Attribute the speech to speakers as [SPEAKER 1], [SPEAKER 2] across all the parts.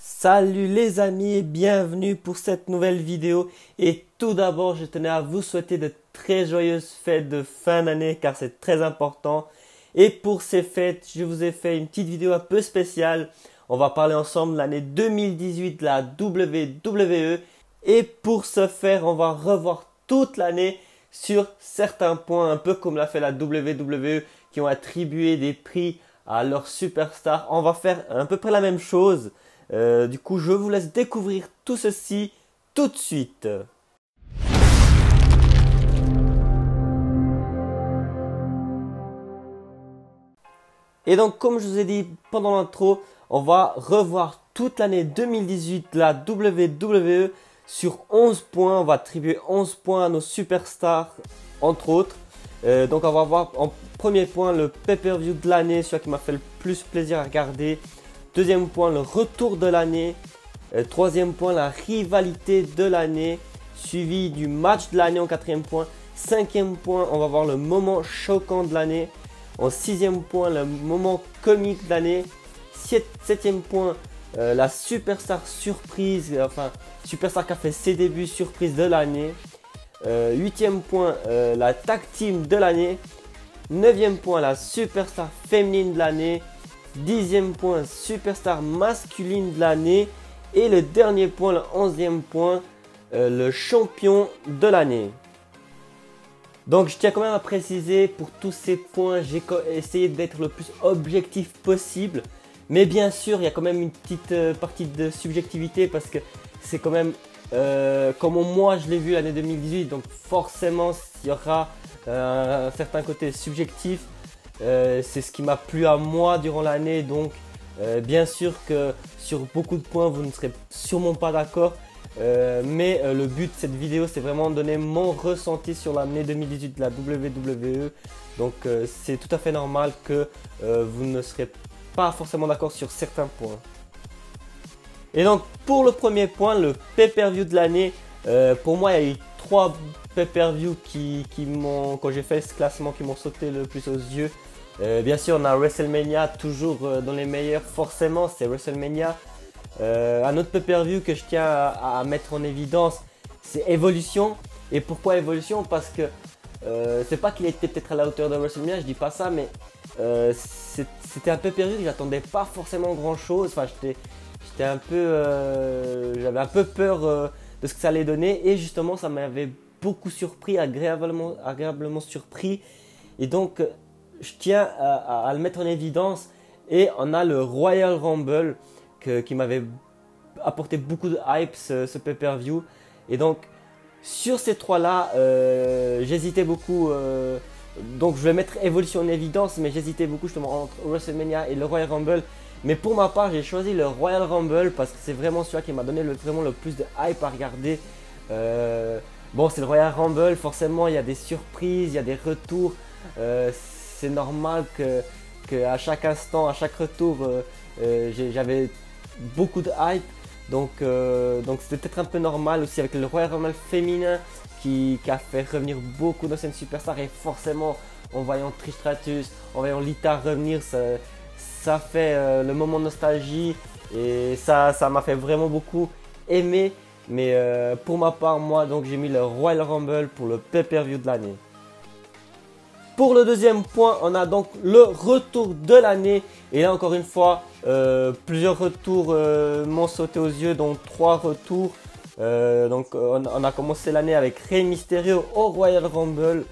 [SPEAKER 1] Salut les amis et bienvenue pour cette nouvelle vidéo. Et tout d'abord, je tenais à vous souhaiter de très joyeuses fêtes de fin d'année car c'est très important. Et pour ces fêtes, je vous ai fait une petite vidéo un peu spéciale. On va parler ensemble de l'année 2018 de la WWE. Et pour ce faire, on va revoir toute l'année sur certains points, un peu comme l'a fait la WWE qui ont attribué des prix à leurs superstars. On va faire à peu près la même chose. Du coup, je vous laisse découvrir tout ceci tout de suite. Et donc, comme je vous ai dit pendant l'intro, on va revoir toute l'année 2018 de la WWE sur 11 points. On va attribuer 11 points à nos superstars, entre autres. Donc, on va voir en premier point le pay-per-view de l'année, celui qui m'a fait le plus plaisir à regarder. Deuxième point, le retour de l'année. Troisième point, la rivalité de l'année. Suivi du match de l'année en quatrième point. Cinquième point, on va voir le moment choquant de l'année. En sixième point, le moment comique de l'année. Septième point, la superstar surprise. Enfin, superstar qui a fait ses débuts surprise de l'année. Huitième point, la tag team de l'année. Neuvième point, la superstar féminine de l'année. 10e point, superstar masculine de l'année. Et le dernier point, le 11e point, le champion de l'année. Donc je tiens quand même à préciser, pour tous ces points, j'ai essayé d'être le plus objectif possible. Mais bien sûr, il y a quand même une petite partie de subjectivité parce que c'est quand même comment moi je l'ai vu l'année 2018. Donc forcément, il y aura un certain côté subjectif. C'est ce qui m'a plu à moi durant l'année, donc bien sûr que sur beaucoup de points vous ne serez sûrement pas d'accord, mais le but de cette vidéo c'est vraiment de donner mon ressenti sur l'année 2018 de la WWE, donc c'est tout à fait normal que vous ne serez pas forcément d'accord sur certains points. Et donc pour le premier point, le pay-per-view de l'année, pour moi il y a eu 3 pay-per-view qui m'ont, quand j'ai fait ce classement, qui m'ont sauté le plus aux yeux. Bien sûr, on a WrestleMania, toujours dans les meilleurs, forcément, c'est WrestleMania. Un autre pay-per-view que je tiens à mettre en évidence, c'est Evolution. Et pourquoi Evolution? Parce que c'est pas qu'il était peut-être à la hauteur de WrestleMania, je dis pas ça, mais c'était un pay-per-view que j'attendais pas forcément grand-chose. Enfin, j'étais un peu, j'avais un peu peur de ce que ça allait donner. Et justement, ça m'avait beaucoup surpris, agréablement surpris. Et donc, je tiens à le mettre en évidence. Et on a le Royal Rumble qui m'avait apporté beaucoup de hype, ce pay-per-view. Et donc sur ces trois là, j'hésitais beaucoup, donc je vais mettre Evolution en évidence, mais j'hésitais beaucoup justement entre WrestleMania et le Royal Rumble. Mais pour ma part, j'ai choisi le Royal Rumble parce que c'est vraiment celui qui m'a donné vraiment le plus de hype à regarder. Bon, c'est le Royal Rumble, forcément il y a des surprises, il y a des retours. C'est normal que à chaque instant, à chaque retour, j'avais beaucoup de hype. Donc c'était peut-être un peu normal aussi avec le Royal Rumble féminin qui a fait revenir beaucoup d'anciennes superstars. Et forcément, en voyant Trish Stratus, en voyant Lita revenir, ça fait le moment de nostalgie. Et ça m'a fait vraiment beaucoup aimer. Mais pour ma part, moi, donc j'ai mis le Royal Rumble pour le pay-per-view de l'année. Pour le deuxième point, on a donc le retour de l'année. Et là, encore une fois, plusieurs retours m'ont sauté aux yeux, dont 3 retours. Donc, on a commencé l'année avec Rey Mysterio au Royal Rumble,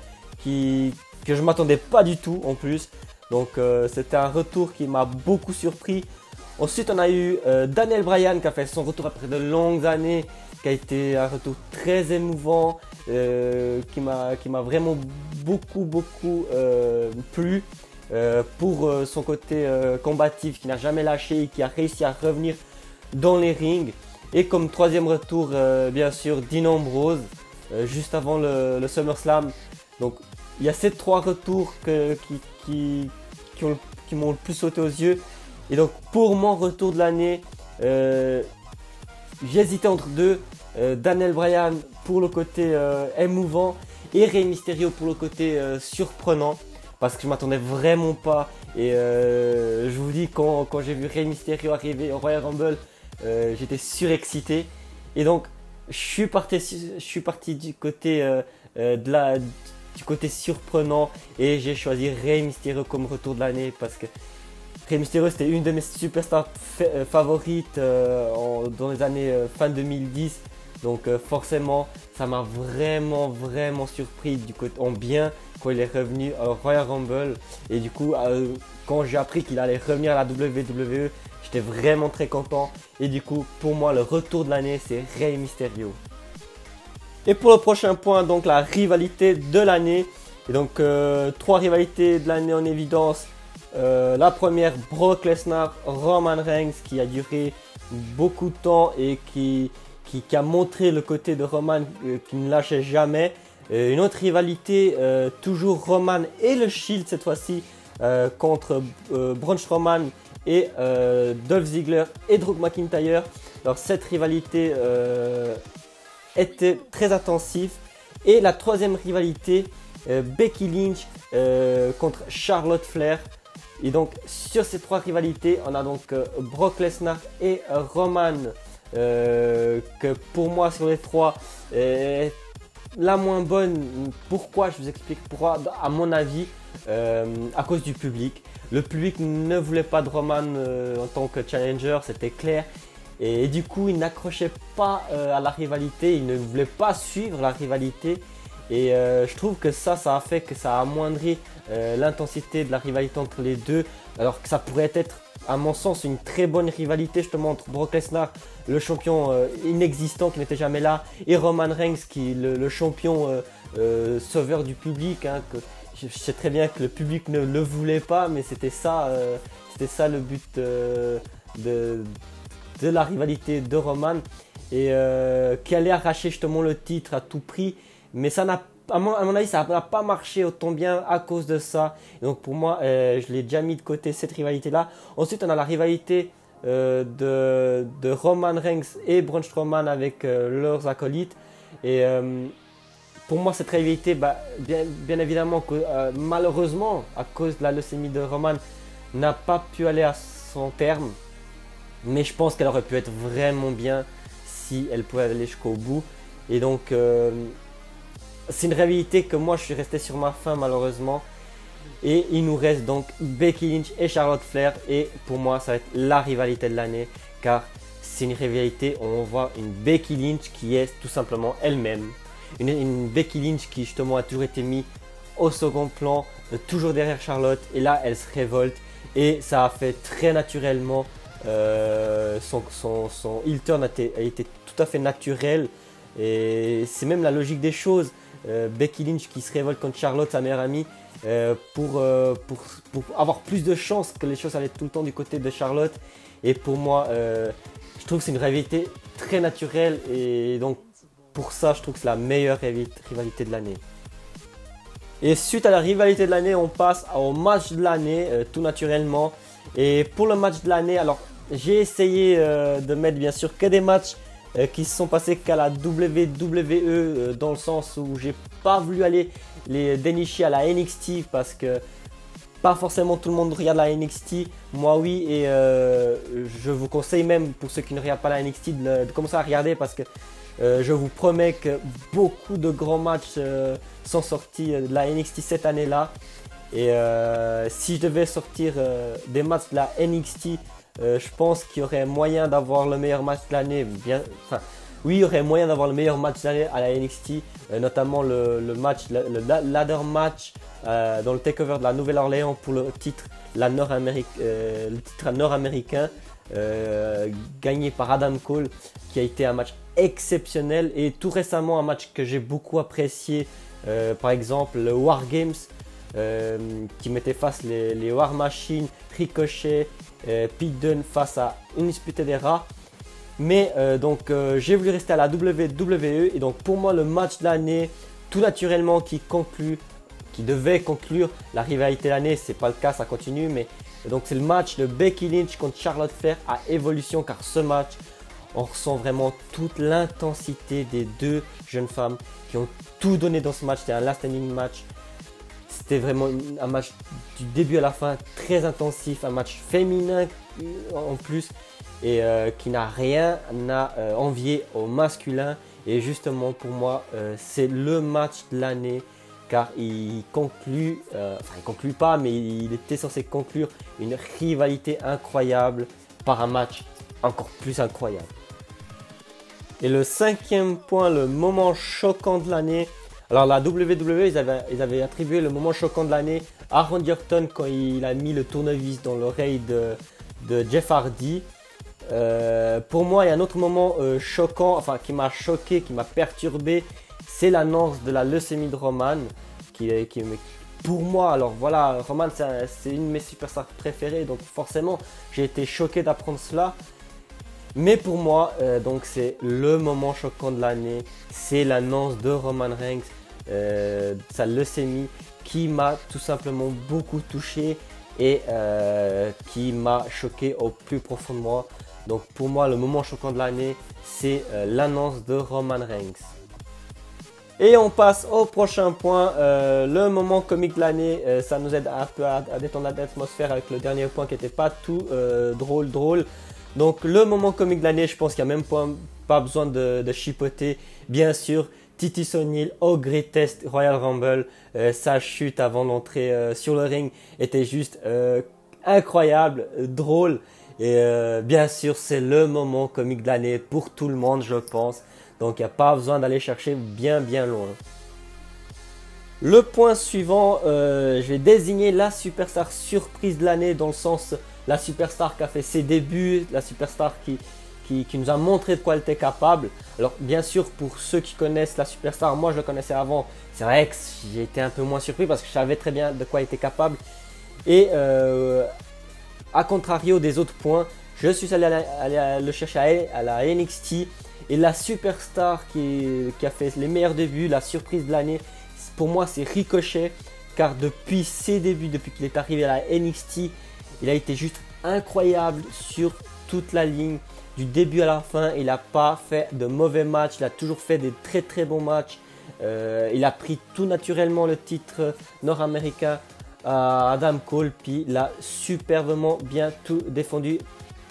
[SPEAKER 1] que je ne m'attendais pas du tout en plus. Donc, c'était un retour qui m'a beaucoup surpris. Ensuite, on a eu Daniel Bryan qui a fait son retour après de longues années, qui a été un retour très émouvant, qui m'a vraiment beaucoup plu pour son côté combatif qui n'a jamais lâché et qui a réussi à revenir dans les rings. Et comme troisième retour, bien sûr, Dean Ambrose, juste avant le SummerSlam. Donc il y a ces 3 retours qui m'ont le plus sauté aux yeux. Et donc pour mon retour de l'année, j'ai hésité entre deux. Daniel Bryan pour le côté émouvant et Rey Mysterio pour le côté surprenant, parce que je m'attendais vraiment pas. Et je vous dis, quand j'ai vu Rey Mysterio arriver au Royal Rumble, j'étais surexcité. Et donc, je suis parti du côté, du côté surprenant et j'ai choisi Rey Mysterio comme retour de l'année parce que Rey Mysterio c'était une de mes superstars favorites dans les années fin 2010. Donc forcément, ça m'a vraiment surpris du côté en bien quand il est revenu au Royal Rumble. Et du coup, quand j'ai appris qu'il allait revenir à la WWE, j'étais vraiment très content. Et du coup, pour moi, le retour de l'année, c'est Rey Mysterio. Et pour le prochain point, donc la rivalité de l'année. Et donc, 3 rivalités de l'année en évidence. La première, Brock Lesnar, Roman Reigns, qui a duré beaucoup de temps et qui a montré le côté de Roman qui ne lâchait jamais. Une autre rivalité, toujours Roman et le Shield cette fois-ci, contre Braun Strowman et Dolph Ziggler et Drew McIntyre. Alors cette rivalité était très intensive. Et la troisième rivalité, Becky Lynch contre Charlotte Flair. Et donc sur ces 3 rivalités, on a donc Brock Lesnar et Roman, que pour moi sur les 3 est la moins bonne. Pourquoi? Je vous explique pourquoi. À mon avis, à cause du public. Le public ne voulait pas de Roman en tant que challenger, c'était clair. Et du coup, il n'accrochait pas à la rivalité, il ne voulait pas suivre la rivalité. Et je trouve que ça a fait que ça a amoindri l'intensité de la rivalité entre les deux. Alors que ça pourrait être, à mon sens, une très bonne rivalité justement entre Brock Lesnar, le champion inexistant qui n'était jamais là, et Roman Reigns, qui le champion sauveur du public. Hein, que je sais très bien que le public ne le voulait pas, mais c'était ça le but de la rivalité de Roman. Et qui allait arracher justement le titre à tout prix. Mais ça n'a, à mon avis, ça n'a pas marché autant bien à cause de ça. Et donc pour moi, je l'ai déjà mis de côté cette rivalité-là. Ensuite, on a la rivalité de Roman Reigns et Braun Strowman avec leurs acolytes. Et pour moi, cette rivalité, bien évidemment, malheureusement, à cause de la leucémie de Roman, n'a pas pu aller à son terme. Mais je pense qu'elle aurait pu être vraiment bien si elle pouvait aller jusqu'au bout. Et donc, c'est une rivalité que moi, je suis resté sur ma faim malheureusement. Et il nous reste donc Becky Lynch et Charlotte Flair. Et pour moi, ça va être la rivalité de l'année. Car c'est une rivalité où on voit une Becky Lynch qui est tout simplement elle-même. Une Becky Lynch qui justement a toujours été mise au second plan, toujours derrière Charlotte. Et là, elle se révolte. Et ça a fait très naturellement. Son heel turn a été tout à fait naturel. Et c'est même la logique des choses. Becky Lynch qui se révolte contre Charlotte, sa meilleure amie, pour avoir plus de chance que les choses allaient tout le temps du côté de Charlotte. Et pour moi, je trouve que c'est une rivalité très naturelle. Et donc pour ça, je trouve que c'est la meilleure rivalité de l'année. Et suite à la rivalité de l'année, on passe au match de l'année, tout naturellement. Et pour le match de l'année, alors j'ai essayé de mettre bien sûr que des matchs qui se sont passés qu'à la WWE, dans le sens où j'ai pas voulu aller les dénicher à la NXT parce que pas forcément tout le monde regarde la NXT. Moi oui, et je vous conseille même pour ceux qui ne regardent pas la NXT de commencer à regarder parce que je vous promets que beaucoup de grands matchs sont sortis de la NXT cette année-là. Et si je devais sortir des matchs de la NXT, je pense qu'il y aurait moyen d'avoir le meilleur match de l'année. Oui, il y aurait moyen d'avoir le meilleur match de l'année à la NXT, notamment le ladder match dans le takeover de la Nouvelle-Orléans pour le titre nord-américain, gagné par Adam Cole, qui a été un match exceptionnel. Et tout récemment, un match que j'ai beaucoup apprécié, par exemple le War Games, qui mettait face les War Machine, Ricochet, Pete Dunne face à Undisputed Era. Mais donc j'ai voulu rester à la WWE. Et donc pour moi, le match de l'année, tout naturellement, qui devait conclure la rivalité de l'année, c'est pas le cas, ça continue. Mais donc c'est le match de Becky Lynch contre Charlotte Flair à Evolution. Car ce match, on ressent vraiment toute l'intensité des deux jeunes femmes qui ont tout donné dans ce match. C'était un last standing match. C'était vraiment un match du début à la fin très intensif, un match féminin en plus. et qui n'a rien à envier au masculin. Et justement pour moi, c'est le match de l'année car il conclut, enfin il conclut pas, mais il était censé conclure une rivalité incroyable par un match encore plus incroyable. Et le cinquième point, le moment choquant de l'année. Alors la WWE, ils avaient attribué le moment choquant de l'année à Randy Orton quand il a mis le tournevis dans l'oreille de Jeff Hardy. Pour moi, il y a un autre moment choquant, enfin qui m'a choqué, qui m'a perturbé, c'est l'annonce de la leucémie de Roman. Pour moi, alors voilà, Roman c'est une de mes superstars préférées, donc forcément j'ai été choqué d'apprendre cela. Mais pour moi, donc c'est le moment choquant de l'année, c'est l'annonce de Roman Reigns, sa leucémie, qui m'a tout simplement beaucoup touché et qui m'a choqué au plus profond de moi. Donc pour moi, le moment choquant de l'année, c'est l'annonce de Roman Reigns. Et on passe au prochain point, le moment comique de l'année. Ça nous aide un peu à détendre l'atmosphère avec le dernier point qui n'était pas tout drôle. Donc le moment comique de l'année, je pense qu'il n'y a même pas besoin de chipoter. Bien sûr, Titus O'Neil au Greatest Royal Rumble. Sa chute avant d'entrer sur le ring était juste incroyable, drôle. Et bien sûr, c'est le moment comique de l'année pour tout le monde, je pense. Donc il n'y a pas besoin d'aller chercher bien loin. Le point suivant, je vais désigner la superstar surprise de l'année, dans le sens la superstar qui a fait ses débuts, la superstar qui nous a montré de quoi elle était capable. Alors bien sûr, pour ceux qui connaissent la superstar, moi je le connaissais avant, c'est vrai que j'ai été un peu moins surpris parce que je savais très bien de quoi elle était capable. Et à contrario des autres points, je suis allé le chercher à la NXT. Et la superstar qui a fait les meilleurs débuts, la surprise de l'année, pour moi c'est Ricochet. Car depuis ses débuts, depuis qu'il est arrivé à la NXT, il a été juste incroyable sur toute la ligne. Du début à la fin, il n'a pas fait de mauvais matchs, il a toujours fait des très bons matchs. Il a pris tout naturellement le titre nord-américain à Adam Cole, puis il a superbement bien tout défendu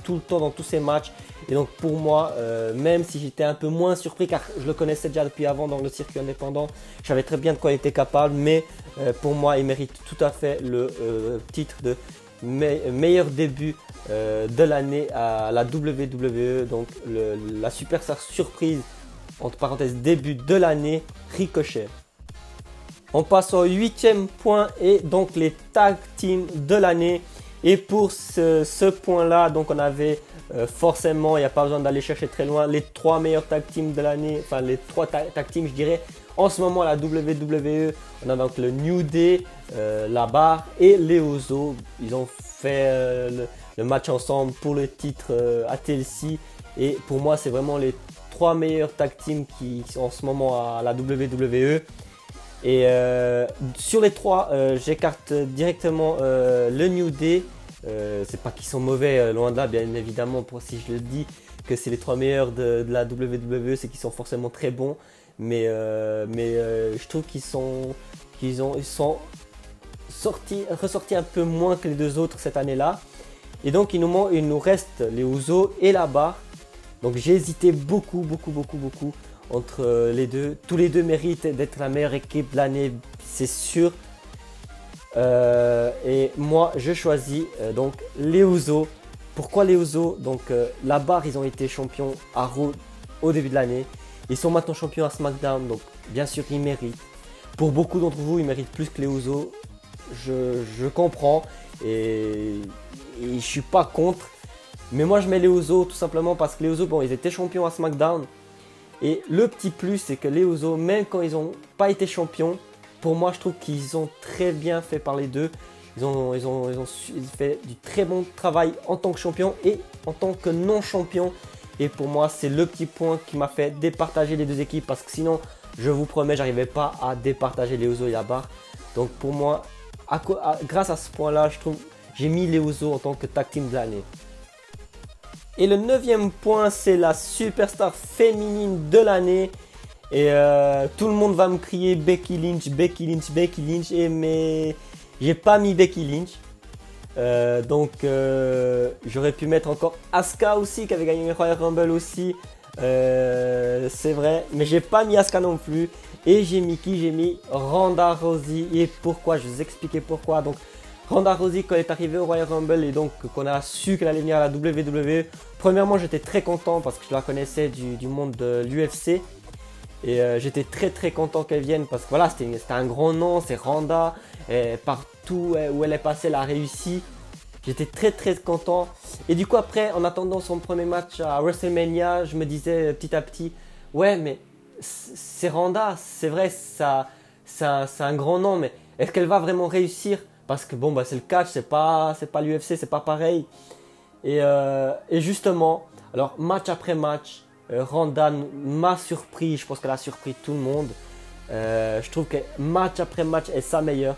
[SPEAKER 1] tout le temps dans tous ses matchs. Et donc pour moi, même si j'étais un peu moins surpris car je le connaissais déjà depuis avant dans le circuit indépendant, je savais très bien de quoi il était capable, mais pour moi il mérite tout à fait le titre de meilleur début de l'année à la WWE. Donc la superstar surprise, entre parenthèses début de l'année, Ricochet. On passe au 8e point et donc les tag teams de l'année. Et pour ce point-là, donc on avait forcément, il n'y a pas besoin d'aller chercher très loin, les 3 meilleurs tag teams de l'année, enfin les 3 tag teams je dirais. En ce moment à la WWE, on a donc le New Day, la Barre et les Usos. Ils ont fait le match ensemble pour le titre à TLC. Et pour moi, c'est vraiment les 3 meilleurs tag teams qui sont en ce moment à la WWE. Et sur les 3, j'écarte directement le New Day. C'est pas qu'ils sont mauvais, loin de là, bien évidemment, si je le dis que c'est les 3 meilleurs de la WWE, c'est qu'ils sont forcément très bons. Mais je trouve qu'ils sont ressortis un peu moins que les 2 autres cette année-là. Et donc il nous reste les Usos et la Barre. Donc j'ai hésité beaucoup entre les deux. Tous les deux méritent d'être la meilleure équipe de l'année, c'est sûr. Et moi je choisis donc les Usos. Pourquoi les Usos? Donc la Barre, ils ont été champions à Raw au début de l'année. Ils sont maintenant champions à SmackDown, donc bien sûr ils méritent. Pour beaucoup d'entre vous, ils méritent plus que les Usos. Je comprends et je suis pas contre. Mais moi je mets les Usos tout simplement parce que les Usos, bon, ils étaient champions à SmackDown. Et le petit plus, c'est que les Usos, même quand ils n'ont pas été champions, pour moi je trouve qu'ils ont très bien fait par les deux. Ils ont fait du très bon travail en tant que champion et en tant que non champion. Et pour moi, c'est le petit point qui m'a fait départager les deux équipes. Parce que sinon, je vous promets, j'arrivais pas à départager les Usos et la Barre. Donc pour moi, grâce à ce point-là, je trouve j'ai mis les Usos en tant que tag team de l'année. Et le 9e point, c'est la superstar féminine de l'année. Et tout le monde va me crier Becky Lynch. Mais j'ai pas mis Becky Lynch. J'aurais pu mettre encore Asuka aussi qui avait gagné le Royal Rumble aussi. C'est vrai, mais j'ai pas mis Asuka non plus. Et j'ai mis qui? J'ai mis Ronda Rousey. Et pourquoi? Je vais vous expliquer pourquoi. Donc Ronda Rousey, quand elle est arrivée au Royal Rumble et donc qu'on a su qu'elle allait venir à la WWE, premièrement j'étais très content parce que je la connaissais du monde de l'UFC. Et j'étais très content qu'elle vienne parce que voilà, c'était un grand nom, c'est Ronda. Et partout où elle est passée, elle a réussi. J'étais très content. Et du coup après, en attendant son premier match à WrestleMania, je me disais petit à petit, ouais mais c'est Ronda, c'est vrai, c'est un grand nom, mais est-ce qu'elle va vraiment réussir? Parce que bon, bah, c'est le catch, c'est pas l'UFC, c'est pas pareil. Et justement, alors match après match, Ronda m'a surpris, je pense qu'elle a surpris tout le monde. Je trouve que match après match est sa meilleure.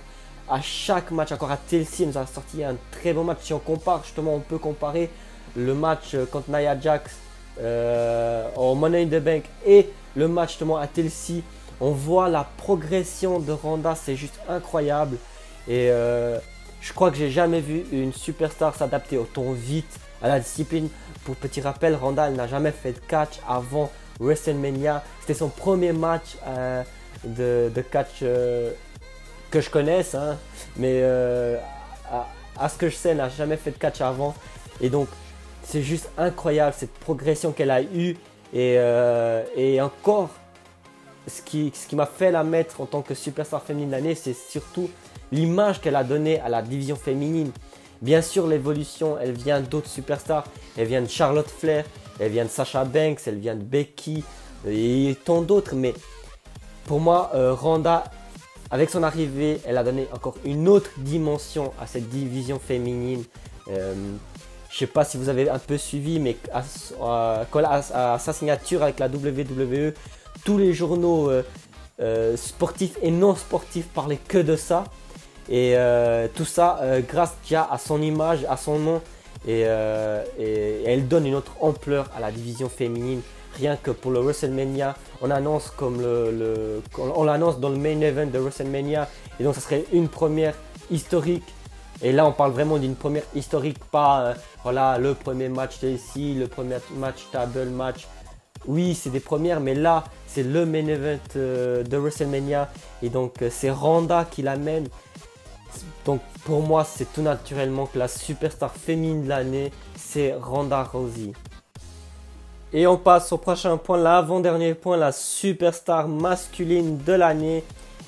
[SPEAKER 1] À chaque match, encore à TLC, elle nous a sorti un très bon match. Si on compare, justement, on peut comparer le match contre Nia Jax au Money in the Bank et le match justement à TLC. On voit la progression de Ronda, c'est juste incroyable. Et je crois que j'ai jamais vu une superstar s'adapter autant vite à la discipline. Pour petit rappel, Ronda, elle n'a jamais fait de catch avant WrestleMania. C'était son premier match de catch que je connaisse, hein. Mais à ce que je sais, elle n'a jamais fait de catch avant. Et donc, c'est juste incroyable cette progression qu'elle a eue. Et encore, ce qui m'a fait la mettre en tant que superstar féminine de l'année, c'est surtout l'image qu'elle a donnée à la division féminine. Bien sûr, l'évolution, elle vient d'autres superstars. Elle vient de Charlotte Flair, elle vient de Sasha Banks, elle vient de Becky et tant d'autres. Mais pour moi, Ronda, avec son arrivée, elle a donné encore une autre dimension à cette division féminine. Je ne sais pas si vous avez un peu suivi, mais à sa signature avec la WWE, tous les journaux sportifs et non sportifs parlaient que de ça. Et tout ça grâce déjà à son image, à son nom. Et elle donne une autre ampleur à la division féminine. Rien que pour le WrestleMania, on annonce on l'annonce dans le main event de WrestleMania. Et donc ça serait une première historique. Et là on parle vraiment d'une première historique, pas voilà, le premier match ici, le premier match table match. Oui, c'est des premières, mais là c'est le main event de WrestleMania. Et donc c'est Ronda qui l'amène. Donc pour moi, c'est tout naturellement que la superstar féminine de l'année, c'est Ronda Rousey. Et on passe au prochain point, l'avant-dernier point, la superstar masculine de l'année.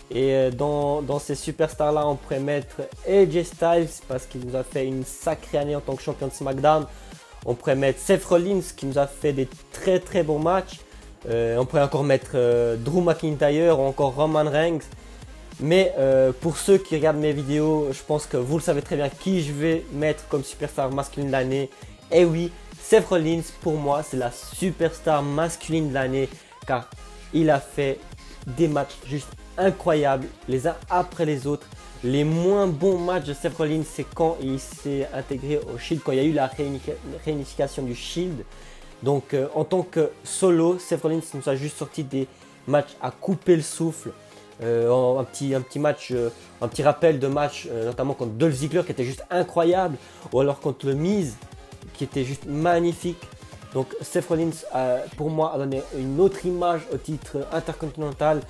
[SPEAKER 1] Et dans ces superstars-là, on pourrait mettre AJ Styles parce qu'il nous a fait une sacrée année en tant que champion de SmackDown. On pourrait mettre Seth Rollins qui nous a fait des très bons matchs. On pourrait encore mettre Drew McIntyre ou encore Roman Reigns. Mais pour ceux qui regardent mes vidéos, je pense que vous le savez très bien qui je vais mettre comme superstar masculine de l'année. Et oui, Seth Rollins, pour moi, c'est la superstar masculine de l'année car il a fait des matchs juste incroyables, les uns après les autres. Les moins bons matchs de Seth Rollins, c'est quand il s'est intégré au Shield, quand il y a eu la réunification du Shield. Donc en tant que solo, Seth Rollins nous a juste sorti des matchs à couper le souffle. Un petit match, un petit rappel de match, notamment contre Dolph Ziggler qui était juste incroyable, ou alors contre le Miz qui était juste magnifique. Donc Seth Rollins pour moi a donné une autre image au titre intercontinental,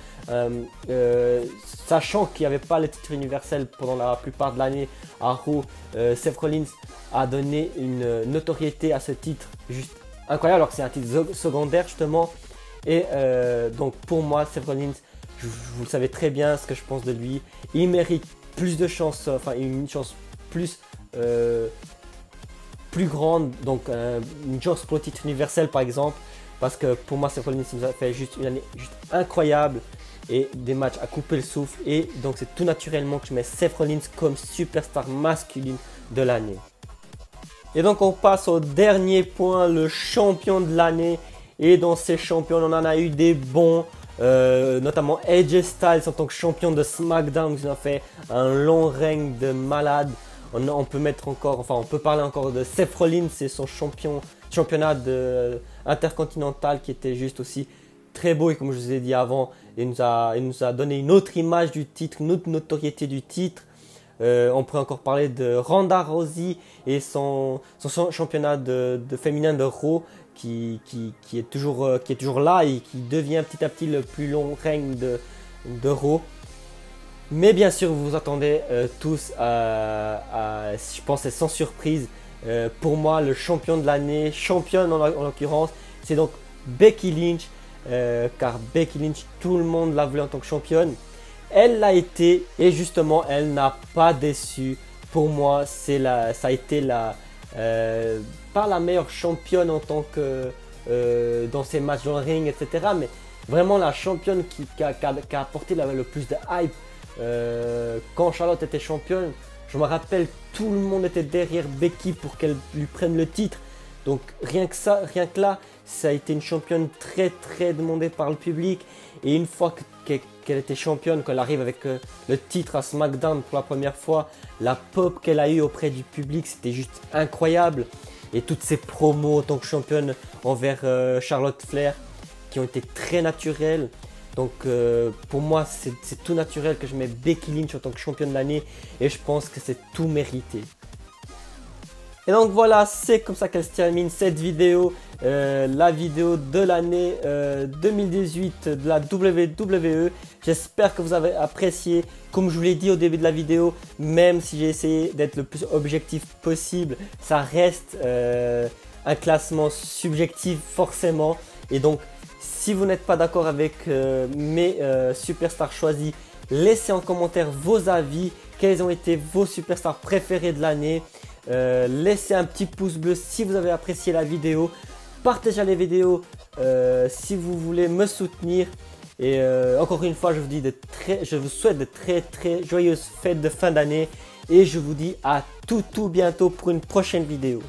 [SPEAKER 1] sachant qu'il n'y avait pas le titre universel pendant la plupart de l'année à Raw. Seth Rollins a donné une notoriété à ce titre juste incroyable, alors que c'est un titre secondaire justement. Et donc pour moi, Seth Rollins, vous le savez très bien ce que je pense de lui. Il mérite plus de chance, enfin une chance plus grande, donc une chance pour le titre universel par exemple. Parce que pour moi, Seth Rollins nous a fait juste une année juste incroyable et des matchs à couper le souffle. Et donc c'est tout naturellement que je mets Seth Rollins comme superstar masculine de l'année. Et donc on passe au dernier point, le champion de l'année. Et dans ces champions, on en a eu des bons. Notamment AJ Styles en tant que champion de SmackDown qui a fait un long règne de malade. On peut mettre encore, enfin on peut parler encore de Seth Rollins et son championnat intercontinental qui était juste aussi très beau. Et comme je vous ai dit avant, il nous a donné une autre image du titre, une autre notoriété du titre. On pourrait encore parler de Ronda Rousey et son championnat de féminin de Raw qui est toujours là et qui devient petit à petit le plus long règne de Raw. Mais bien sûr, vous vous attendez tous je pense, c'est sans surprise. Pour moi, le champion de l'année, championne en l'occurrence, c'est donc Becky Lynch. Car Becky Lynch, tout le monde l'a voulu en tant que championne. Elle l'a été et justement, elle n'a pas déçu. Pour moi, ça a été pas la meilleure championne en tant que dans ses matchs dans le ring, etc. Mais vraiment la championne qui a apporté le plus de hype. Quand Charlotte était championne, je me rappelle, tout le monde était derrière Becky pour qu'elle lui prenne le titre. Donc rien que là, ça a été une championne très demandée par le public. Et une fois qu'elle était championne, qu'elle arrive avec le titre à SmackDown pour la première fois, la pop qu'elle a eue auprès du public, c'était juste incroyable. Et toutes ses promos en tant que championne envers Charlotte Flair qui ont été très naturelles. Donc pour moi, c'est tout naturel que je mets Becky Lynch en tant que championne de l'année et je pense que c'est tout mérité. Et donc voilà, c'est comme ça qu'elle se termine cette vidéo, la vidéo de l'année 2018 de la WWE. J'espère que vous avez apprécié. Comme je vous l'ai dit au début de la vidéo, même si j'ai essayé d'être le plus objectif possible, ça reste un classement subjectif forcément. Et donc, si vous n'êtes pas d'accord avec mes superstars choisis, laissez en commentaire vos avis, quels ont été vos superstars préférés de l'année. Laissez un petit pouce bleu si vous avez apprécié la vidéo. Partagez les vidéos si vous voulez me soutenir. Et encore une fois, je vous souhaite de très joyeuses fêtes de fin d'année. Et je vous dis à tout bientôt pour une prochaine vidéo.